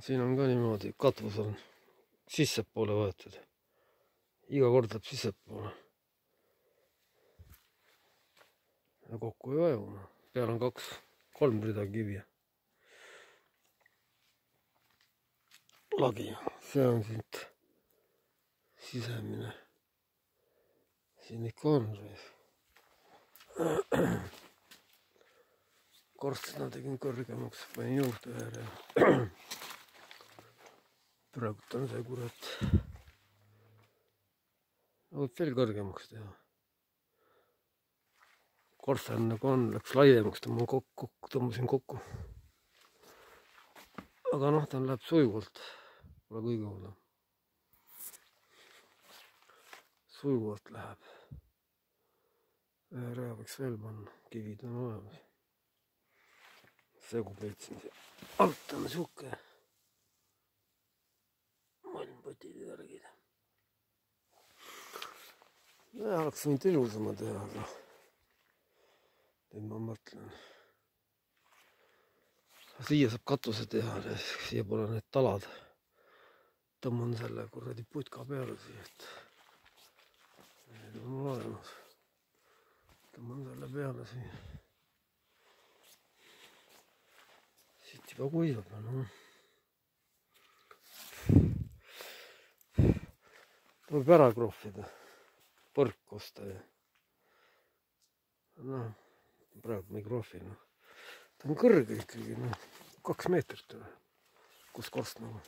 siin on ka niimoodi, katvus on sissepoole võetud. Iga kord läheb sissepoole. Ja kokku ei vaju. Peal on 2-3 rida kivi. Lagi. See on siit sisemine. Siin ikka on reis. Korstina tegin kõrgemaks, panin juurde ühe. Praegu on see kurat. Võib veel kõrgemaks teha. Korsten nagu on, läks laiemaks, tõmbasin kokku. Aga noh, ta läheb sujuvalt. Pole kõige hullem. Sujuvalt läheb. Ühe rea võiks veel panna, kivid on olemas. Segu peitsin siia. Alt on siuke maailmpotid järgid. Ja oleks võinud ilusama teha, aga nüüd ma mõtlen. Siia saab katuse teha, siia pole need talad. Tõmban selle kuradi putka peale siia, et need on olemas. Tõmban selle peale siia. Siit juba kuivab, no. Tuleb ära krohvida. Põrk osta ja. Noh, praegu me ei krohvi, noh. Ta on kõrge ikkagi, noh. 2 meetrit, kus korst nagu.